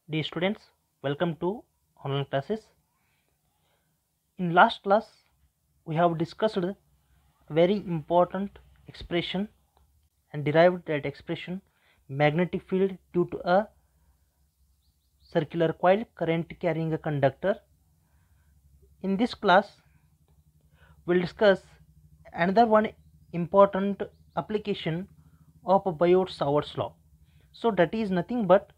Dear students, welcome to online classes. In last class, we have discussed a very important expression and derived that expression magnetic field due to a circular coil current carrying a conductor. In this class, we'll discuss another one important application of Biot-Savart's law. So that is nothing but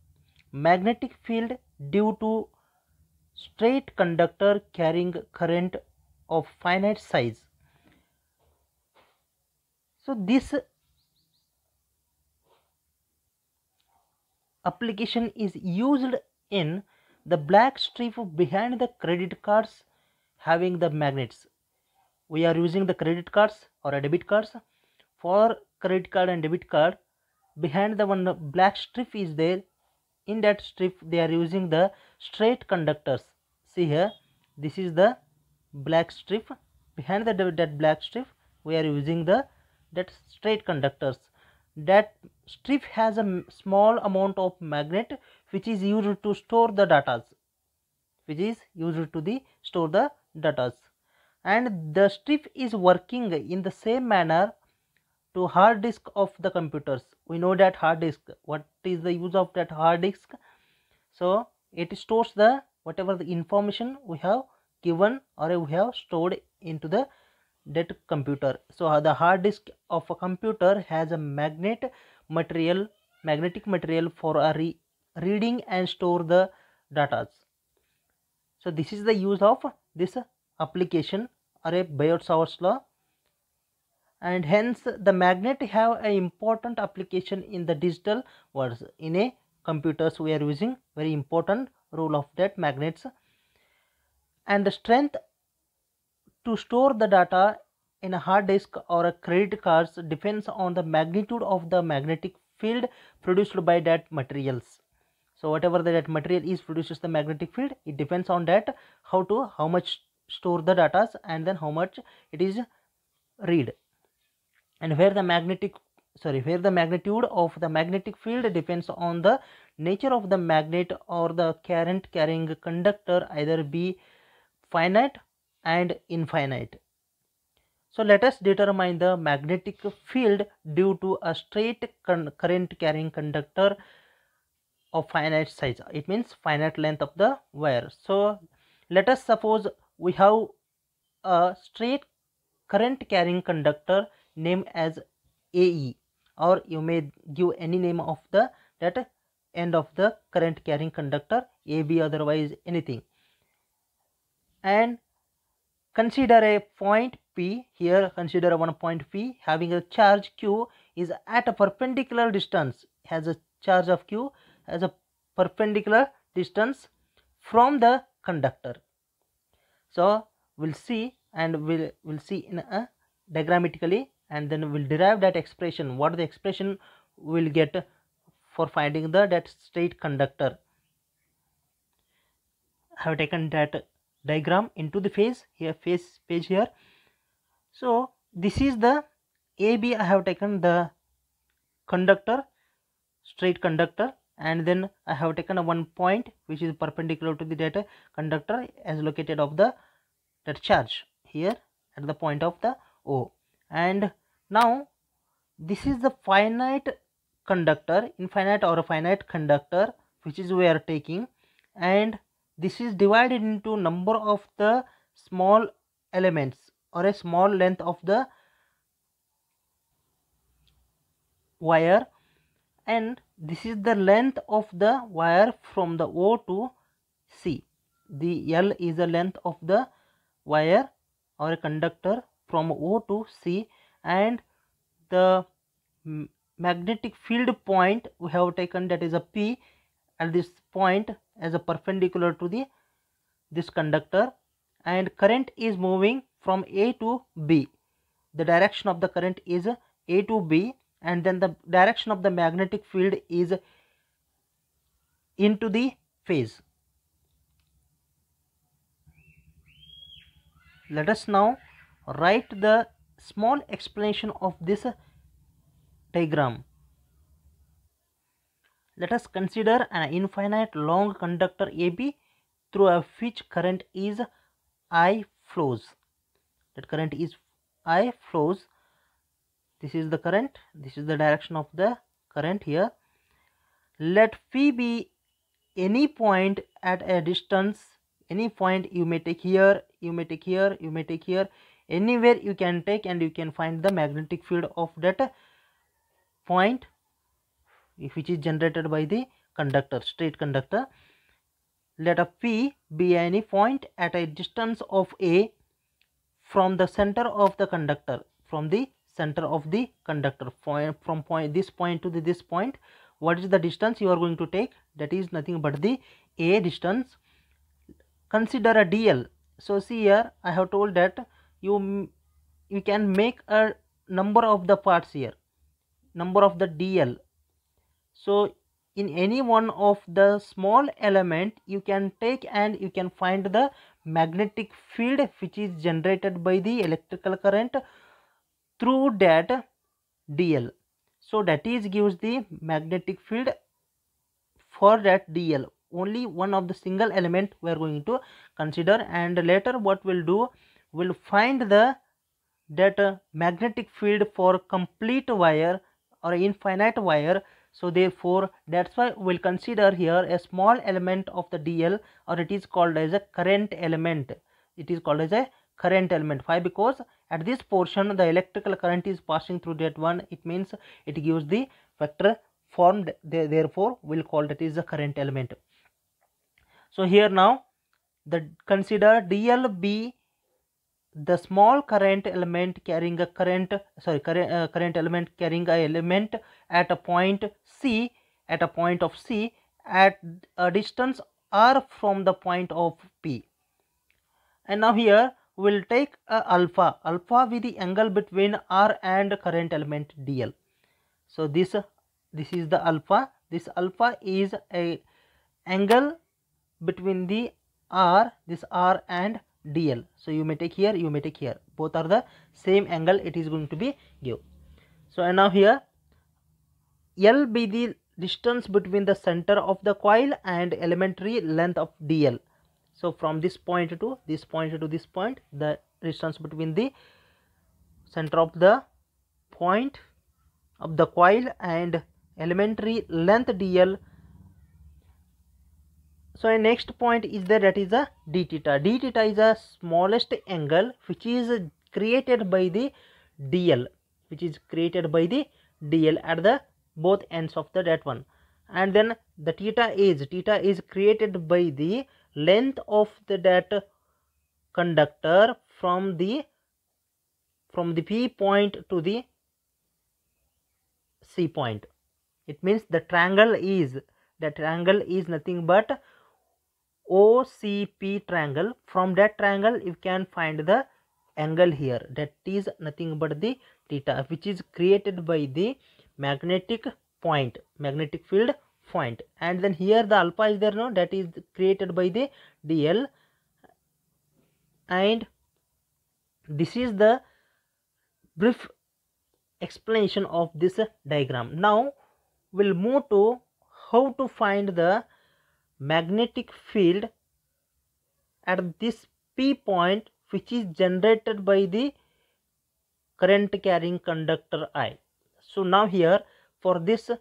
magnetic field due to straight conductor carrying current of finite size. So this application is used in the black strip behind the credit cards having the magnets. We are using the credit cards or a debit cards. For credit card and debit card, behind the one black strip is there. In that strip they are using the straight conductors. See here, this is the black strip. Behind that black strip we are using that straight conductors. That strip has a small amount of magnet which is used to store the datas, and the strip is working in the same manner to hard disk of the computers. We know that hard disk, what is the use of that hard disk? So it stores the whatever the information we have given or we have stored into that computer. So the hard disk of a computer has a magnetic material for a reading and store the data. So this is the use of this application or a Biot-Savart's law, and hence the magnet have an important application in the digital world. In a computers we are using very important role of that magnets, and the strength to store the data in a hard disk or a credit cards depends on the magnitude of the magnetic field produced by that materials. So whatever that material is produces the magnetic field, it depends on that how much store the data and then how much it is read. And where the magnitude of the magnetic field depends on the nature of the magnet or the current carrying conductor, either be finite and infinite. So let us determine the magnetic field due to a straight current carrying conductor of finite size. It means finite length of the wire. So let us suppose we have a straight current carrying conductor named as AE, or you may give any name of that end of the current carrying conductor, AB, otherwise anything. And consider a point P. Here consider one point P having a charge Q is at a perpendicular distance, has a charge of Q as a perpendicular distance from the conductor. So we'll see, and we'll see in a diagrammatically, and then we'll derive that expression, what the expression will get for finding that straight conductor. I have taken that diagram into the phase page here. So this is the AB. I have taken the conductor, straight conductor, and then I have taken a one point which is perpendicular to the data conductor as located of that charge here at the point of the O. And now this is the finite conductor, infinite or a finite conductor, which is we are taking, and this is divided into number of the small elements or a small length of the wire, and this is the length of the wire from the O to C. The L is the length of the wire or a conductor from O to C, and the magnetic field point we have taken, that is a P, at this point as a perpendicular to this conductor, and current is moving from A to B. The direction of the current is A to B, and then the direction of the magnetic field is into the phase. Let us now write the small explanation of this diagram. Let us consider an infinite long conductor AB through which current is I flows. That current is I flows. This is the current. This is the direction of the current here. Let phi be any point at a distance. Any point you may take here, you may take here, you may take here. Anywhere you can take, and you can find the magnetic field of that point which is generated by the conductor, straight conductor. Let a P be any point at a distance of A from the center of the conductor, from the center of the conductor, from this point to this point. What is the distance you are going to take? That is nothing but the A distance. Consider a DL. So see here, I have told that you can make a number of the parts here, number of the DL. So in any one of the small element you can take, and you can find the magnetic field which is generated by the electrical current through that DL. So that is gives the magnetic field for that DL. Only one of the single element we are going to consider, and later what we'll do, we'll find the that magnetic field for complete wire or infinite wire. So therefore that's why we'll consider here a small element of the DL, or it is called as a current element. It is called as a current element. Why? Because at this portion the electrical current is passing through that one. It means it gives the vector form. Therefore we'll call that is a current element. So here now consider DL be the small current element carrying a current element carrying a element at a point C, at a point of C at a distance R from the point of P. And now here we will take alpha with the angle between R and current element DL. So this is the alpha. This alpha is a angle between the R, this R and DL. So you may take here, you may take here, both are the same angle it is going to be give. So and now here L be the distance between the center of the coil and elementary length of DL. So from this point to this point to this point, the distance between the center of the point of the coil and elementary length DL. So a next point is there, that is a d theta. D theta is the smallest angle which is created by the DL, which is created by the DL at the both ends of that one. And then the theta is created by the length of that conductor from the P point to the C point. It means the triangle is nothing but OCP triangle. From that triangle you can find the angle here, that is nothing but the theta, which is created by the magnetic field point. And then here the alpha is there, no, that is created by the DL. And this is the brief explanation of this diagram. Now we'll move to how to find the magnetic field at this P point which is generated by the current carrying conductor I. So now here for this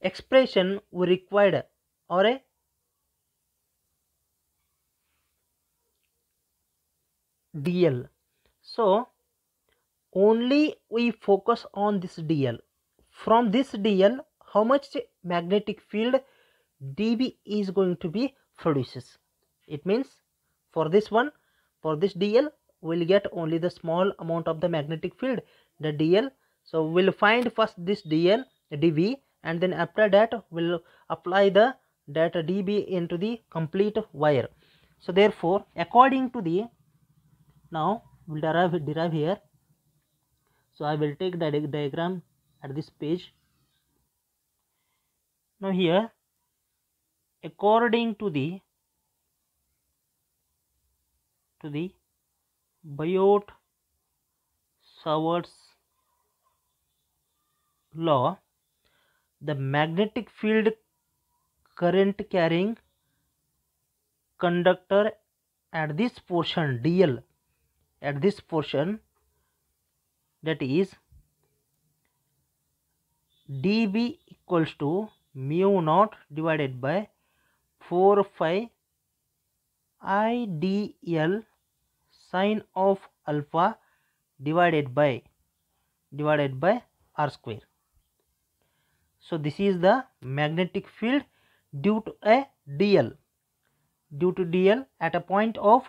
expression we required or a DL. So only we focus on this DL. From this DL, how much magnetic field dB is going to be produces. It means for this one, for this DL, we'll get only the small amount of the magnetic field, the DL. So we'll find first this DL dB, and then after that we'll apply the data dB into the complete wire. So therefore according to the, now we'll derive here. So I will take the diagram at this page. Now here according to the Biot-Savart's law, the magnetic field current carrying conductor at this portion dl, at this portion, that is dB equals to mu naught divided by 4 phi IDL sine of alpha divided by r square. So this is the magnetic field due to dl at a point of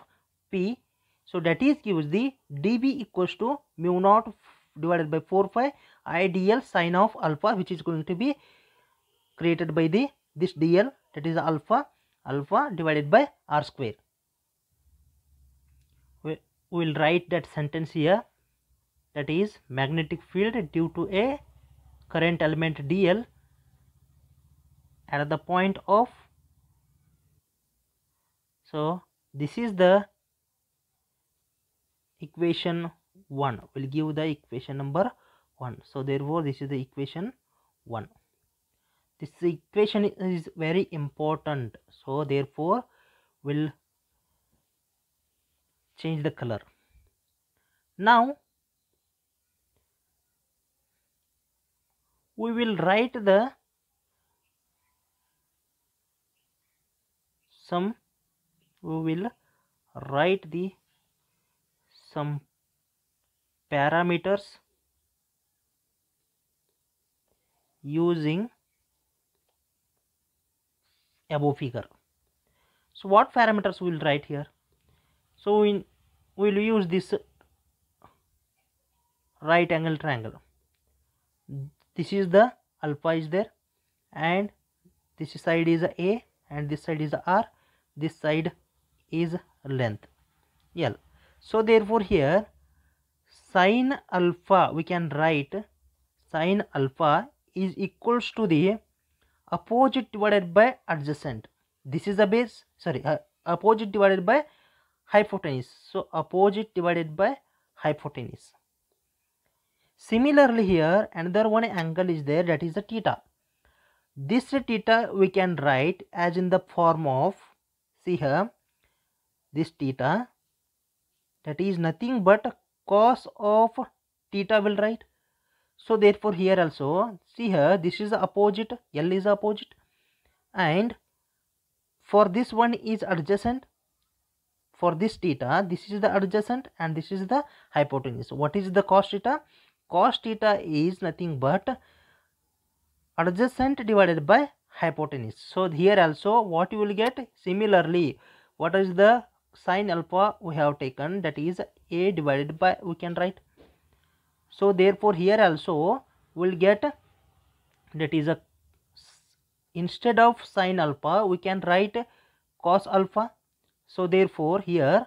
P. So that is gives the dB equals to mu naught divided by 4 phi IDL sine of alpha, which is going to be created by this dl, that is alpha divided by r square. We will write that sentence here, that is magnetic field due to a current element dl at the point of. So this is the equation 1, will give the equation number 1. So therefore this is the equation 1. This equation is very important, so therefore we'll change the color. Now we will write the some parameters using above figure. So what parameters we will write here? So we will use this right angle triangle. This is the alpha is there, and this side is a and this side is r, this side is length l. So therefore here sine alpha, we can write sine alpha is equals to the opposite divided by adjacent. This is the base, sorry, opposite divided by hypotenuse. So opposite divided by hypotenuse. Similarly here another one angle is there, that is the theta. This theta we can write as in the form of, see here, this theta, that is nothing but cos of theta will write. So therefore here also, see here, this is the opposite, L is opposite, and for this one is adjacent. For this theta, this is the adjacent and this is the hypotenuse. What is the cos theta? Cos theta is nothing but adjacent divided by hypotenuse. So here also what you will get, similarly what is the sine alpha we have taken, that is a divided by, we can write. So therefore here also we will get, that is a, instead of sine alpha we can write cos alpha. So therefore here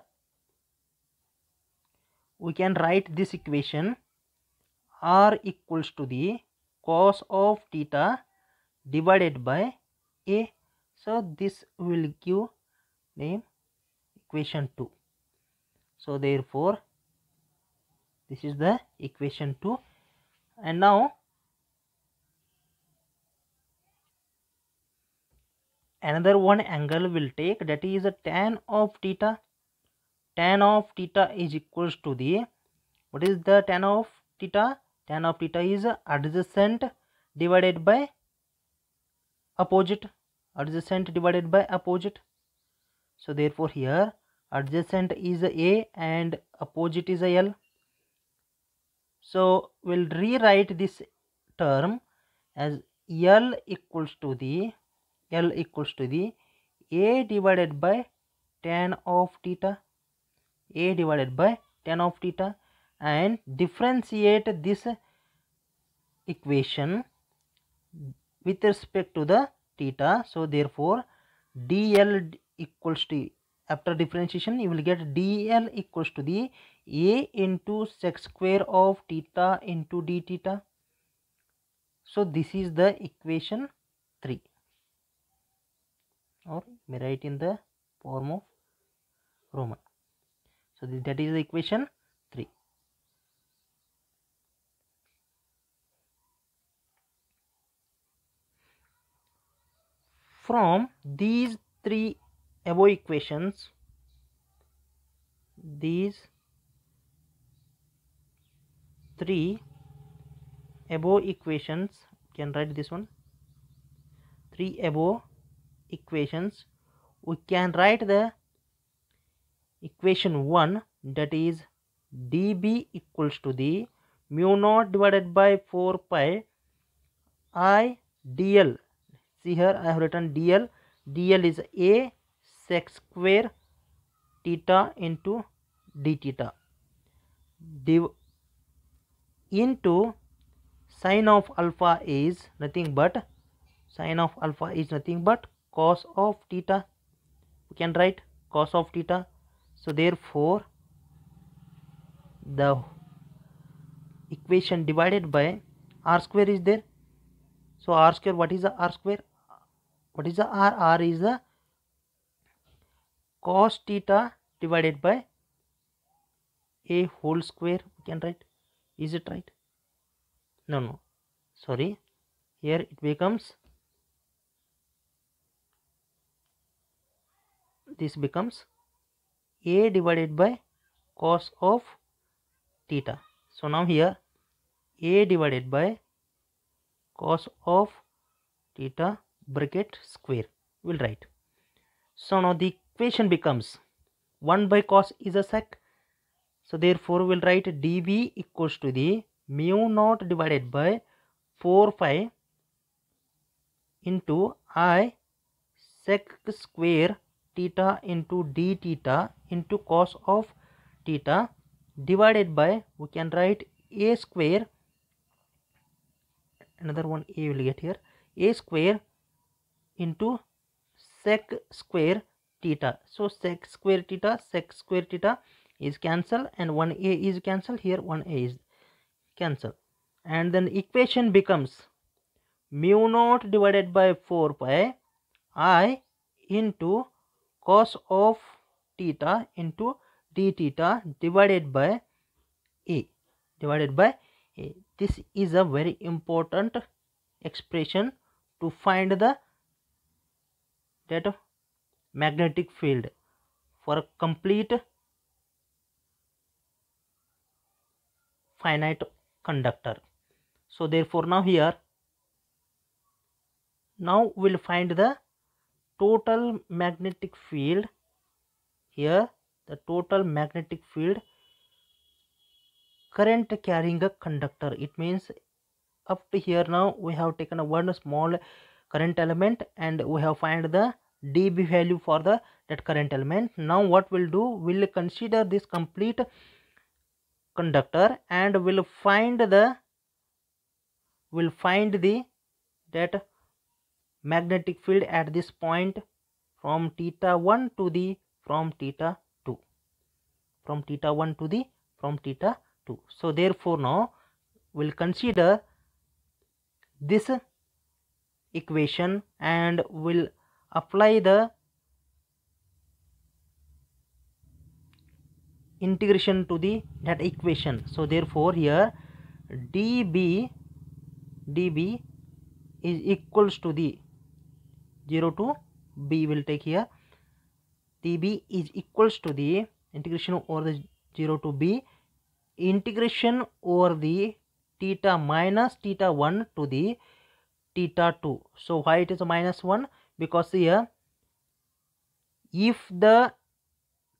we can write this equation, r equals to the cos of theta divided by a. So this will give name equation 2. So therefore this is the equation 2. And now another one angle will take, that is a tan of theta. Tan of theta is equals to the, what is the tan of theta? Tan of theta is adjacent divided by opposite, adjacent divided by opposite. So therefore here adjacent is a and opposite is a l. So we'll rewrite this term as l equals to the a divided by tan of theta, a divided by tan of theta, and differentiate this equation with respect to the theta. So therefore dl equals to, after differentiation you will get dl equals to the a into sec square of theta into d theta. So this is the equation 3, or may write in the form of Roman. So that is the equation 3. from these three above equations, these three above equations, can write this one, three above equations, we can write the equation 1, that is dB equals to the mu naught divided by 4 pi I dl. See here I have written dl. dl is a sec square theta into d theta into sine of alpha is nothing but cos of theta. We can write cos of theta. So therefore the equation divided by r square is there. So r square, what is the r square? What is the r? R is the cos theta divided by a whole square. We can write. Is it right? No, sorry, here it becomes, this becomes a divided by cos of theta. So now here a divided by cos of theta bracket square will write. So now the equation becomes 1 by cos is a sec. So therefore we'll write dB equals to the mu naught divided by 4 pi into I sec square theta into d theta into cos of theta divided by, we can write a square, another one a will get here, a square into sec square theta. So sec square theta is cancelled and 1a is cancelled, here 1a is cancelled, and then equation becomes mu naught divided by 4 pi I into cos of theta into d theta divided by a. This is a very important expression to find the that magnetic field for a complete finite conductor. So therefore now here, now we'll find the total magnetic field. Here the total magnetic field current carrying a conductor. It means up to here now we have taken a one small current element and we have find the dB value for the that current element. Now what we'll do, we'll consider this complete conductor and we'll find the that magnetic field at this point from theta 1 to the from theta 2, from theta 1 to the from theta 2. So therefore now we'll consider this equation and we'll apply the integration to the that equation. So therefore here dB is equals to the 0 to b, will take here dB is equals to the integration over the 0 to b integration over the theta minus theta 1 to the theta 2. So why it is a minus 1? Because here if the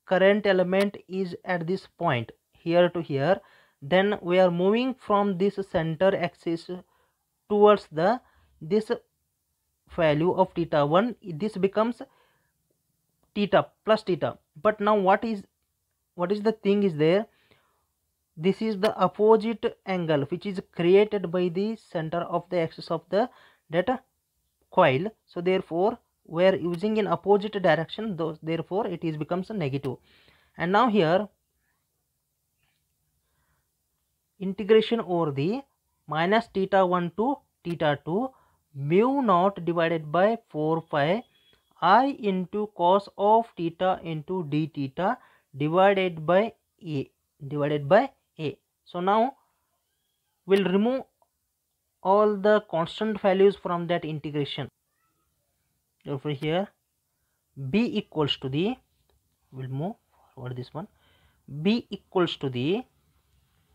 current element is at this point here to here, then we are moving from this center axis towards the this value of theta 1, this becomes theta plus theta. But now what is the thing is there, this is the opposite angle which is created by the center of the axis of the that coil. So therefore we are using in opposite direction, therefore it is becomes a negative. And now here integration over the minus theta 1 to theta 2 mu naught divided by 4 pi I into cos of theta into d theta divided by a. So now we'll remove all the constant values from that integration Therefore here B equals to the, we'll move forward this one, B equals to the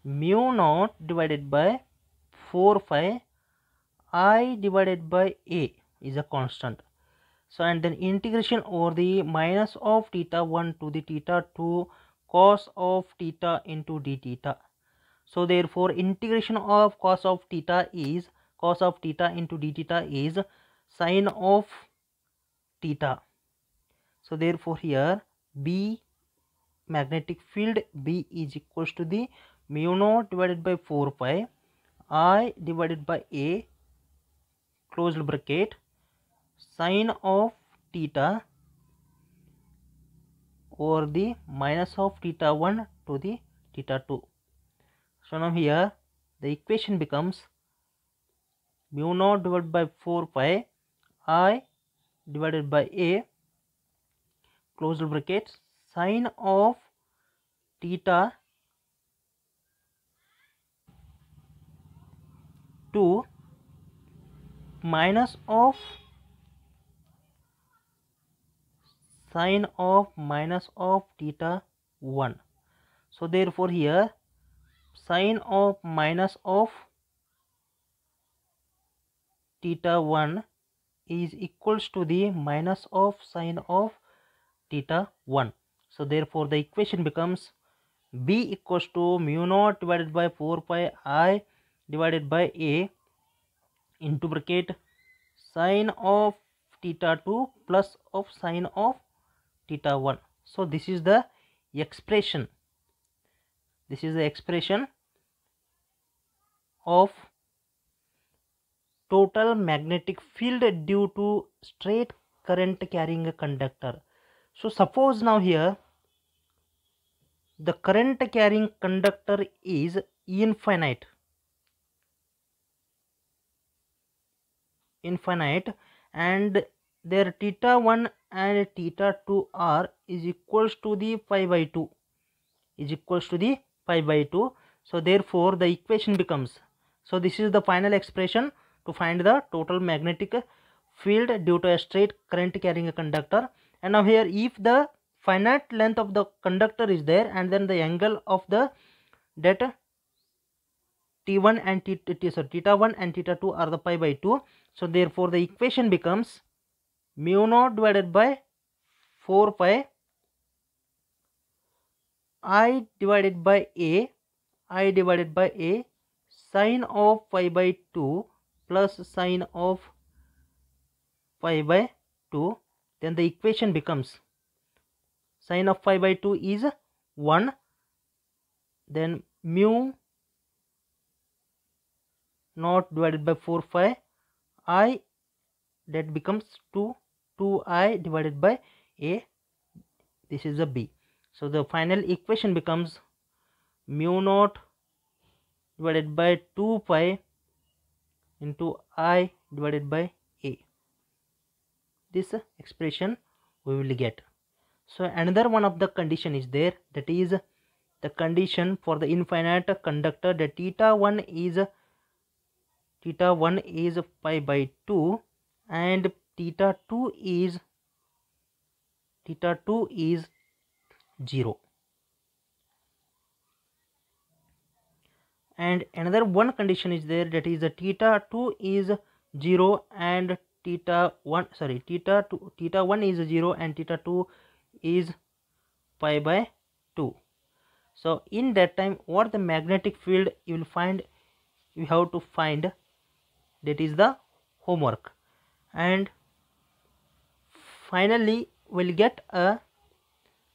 mu naught divided by 4 pi I divided by A is a constant. So and then integration over the minus of theta 1 to the theta 2 cos of theta into d theta. So therefore integration of cos of theta into d theta is sine of theta. So therefore here B, magnetic field B is equals to the mu naught divided by 4 pi I divided by A closed bracket sine of theta over the minus of theta 1 to the theta 2. So now here the equation becomes mu naught divided by 4 pi I divided by A closed bracket sine of theta 2 minus of sine of minus of theta 1. So therefore here sine of minus of theta 1 is equals to the minus of sine of theta 1. So therefore the equation becomes B equals to mu naught divided by 4 pi I divided by A into bracket sine of theta 2 plus of sine of theta 1. So this is the expression. This is the expression of total magnetic field due to straight current carrying a conductor. So suppose now here the current carrying conductor is infinite, and their theta 1 and theta 2 are is equals to the pi by 2, so therefore the equation becomes, so this is the final expression to find the total magnetic field due to a straight current carrying a conductor. And now here if the finite length of the conductor is there and then the angle of the that T1 and theta 1 and theta 2 are the pi by 2, so therefore the equation becomes mu naught divided by 4 pi I divided by A sine of pi by 2 plus sine of pi by 2. Then the equation becomes sine of pi by 2 is 1, then mu naught divided by 4 pi I, that becomes 2I divided by A, this is a B. So the final equation becomes mu naught divided by 2 pi into I divided by A. This expression we will get. So another one of the condition is there, that is the condition for the infinite conductor, that theta 1 is pi by 2 and theta 2 is 0. And another one condition is there, that is the theta 2 is 0 and theta 1 is 0 and theta 2 is pi by 2. So in that time what the magnetic field you will find, you have to find, that is the homework. And finally we'll get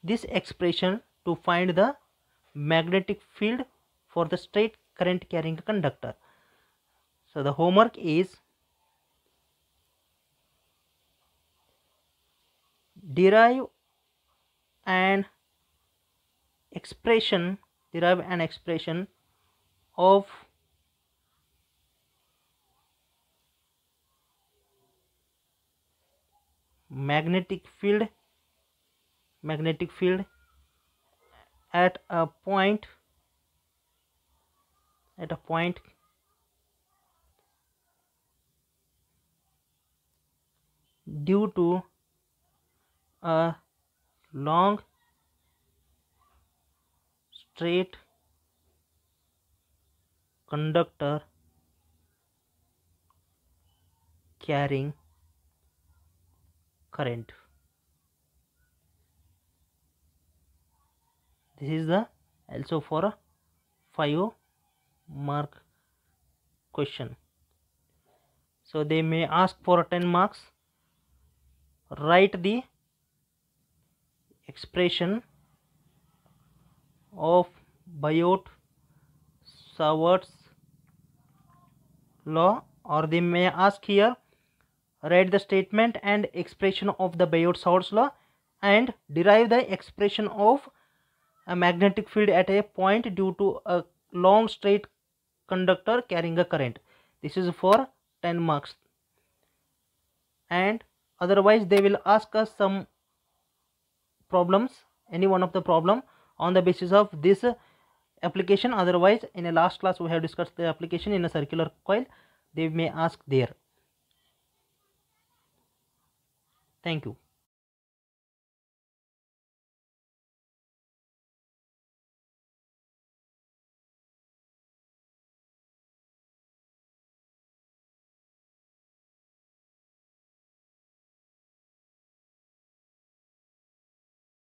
this expression to find the magnetic field for the straight current carrying conductor. So the homework is derive an expression of magnetic field at a point due to a long straight conductor carrying current. This is the also for a 5-mark question. So they may ask for 10 marks. Write the expression of Biot-Savart's law, or they may ask here write the statement and expression of the Biot-Savart's law and derive the expression of a magnetic field at a point due to a long straight conductor carrying a current. This is for 10 marks. And otherwise they will ask us some problems, any one of the problem on the basis of this application. Otherwise in a last class we have discussed the application in a circular coil. They may ask there. Thank you.